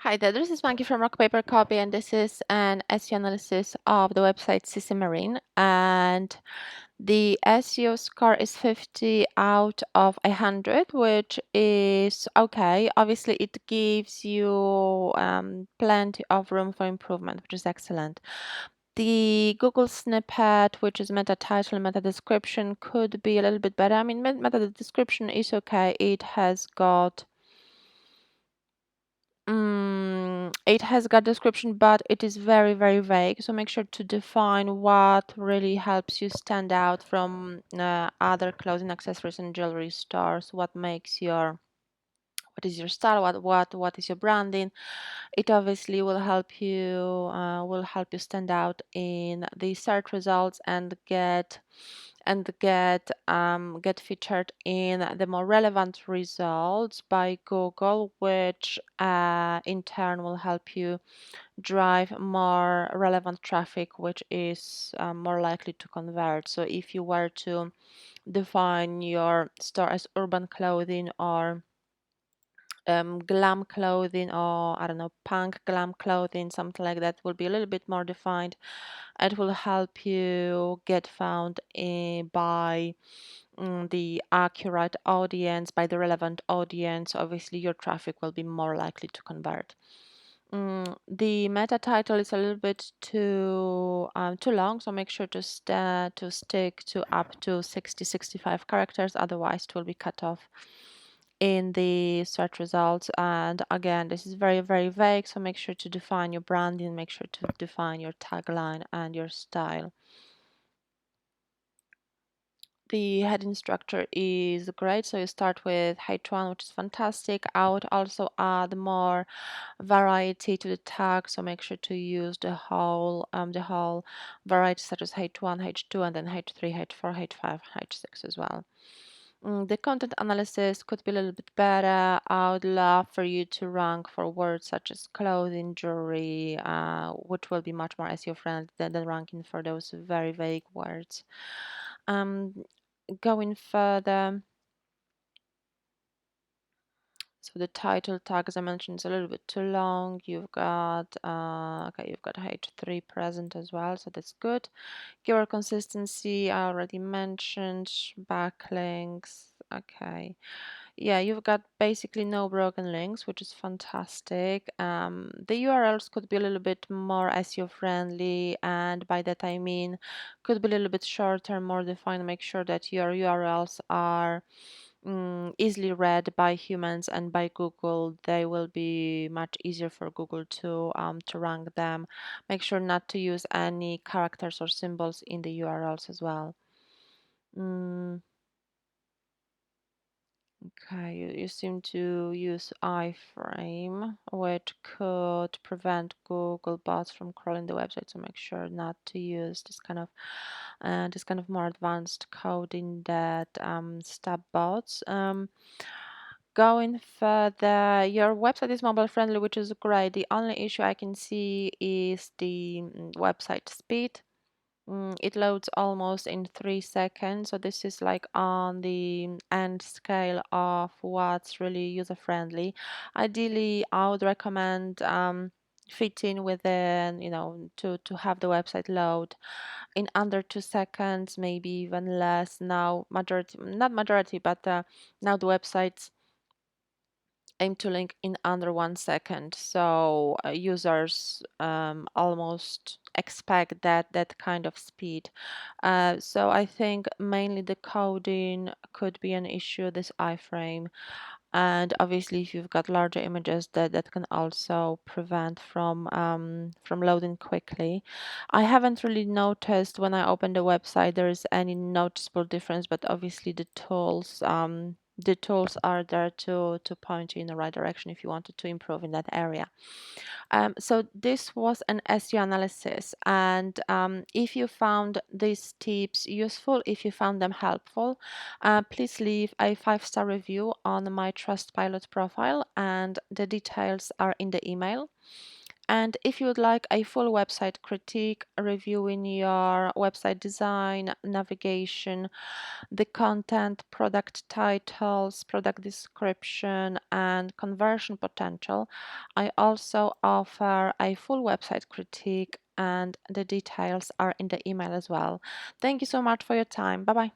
Hi there, this is Maggie from Rock Paper Copy, and this is an SEO analysis of the website Sisimerin. And the SEO score is 50 out of 100, which is okay. Obviously, it gives you plenty of room for improvement, which is excellent. The Google snippet, which is meta title and meta description, could be a little bit better. I mean, meta description is okay. It has got description, but it is very, very vague. So make sure to define what really helps you stand out from other clothing, accessories, and jewelry stores. What is your style? What is your branding? It obviously will help you stand out in the search results and get featured in the more relevant results by Google, which in turn will help you drive more relevant traffic, which is more likely to convert. So if you were to define your store as urban clothing or glam clothing, or I don't know, punk glam clothing, something like that, will be a little bit more defined. It will help you get found by the accurate audience, by the relevant audience. Obviously, your traffic will be more likely to convert. The meta title is a little bit too long, so make sure to stick to up to 65 characters, otherwise it will be cut off in the search results. And again, this is very, very vague, so make sure to define your branding, make sure to define your tagline and your style. The heading structure is great, so you start with H1, which is fantastic. I would also add more variety to the tag, so make sure to use the whole variety, such as H1, H2, and then H3, H4, H5, H6 as well. The content analysis could be a little bit better. I would love for you to rank for words such as clothing, jewelry, which will be much more SEO friendly than ranking for those very vague words. Um, Going further, so the title tag, as I mentioned, is a little bit too long. You've got H3 present as well, so that's good. Keyword consistency, I already mentioned. Backlinks, okay. Yeah, you've got basically no broken links, which is fantastic. The URLs could be a little bit more SEO friendly, and by that I mean could be a little bit shorter, more defined. Make sure that your URLs are easily read by humans and by Google. They will be much easier for Google to rank them. Make sure not to use any characters or symbols in the URLs as well. Mm, okay, you seem to use iframe, which could prevent Google bots from crawling the website. So make sure not to use this kind of more advanced coding that stop bots. Going further, your website is mobile friendly, which is great. The only issue I can see is the website speed. It loads almost in 3 seconds, so this is like on the end scale of what's really user friendly. Ideally, I would recommend fitting within, to have the website load in under 2 seconds, maybe even less. Now, not majority, but now the websites aim to link in under 1 second. So users almost expect that kind of speed. So I think mainly the coding could be an issue, this iframe. And obviously, if you've got larger images, that can also prevent from loading quickly. I haven't really noticed when I open the website there is any noticeable difference, but obviously the tools are there to point you in the right direction if you wanted to improve in that area. So this was an SEO analysis, and if you found these tips useful, if you found them helpful, please leave a 5-star review on my Trustpilot profile, and the details are in the email. And if you would like a full website critique, reviewing your website design, navigation, the content, product titles, product description, and conversion potential, I also offer a full website critique, and the details are in the email as well. Thank you so much for your time. Bye bye.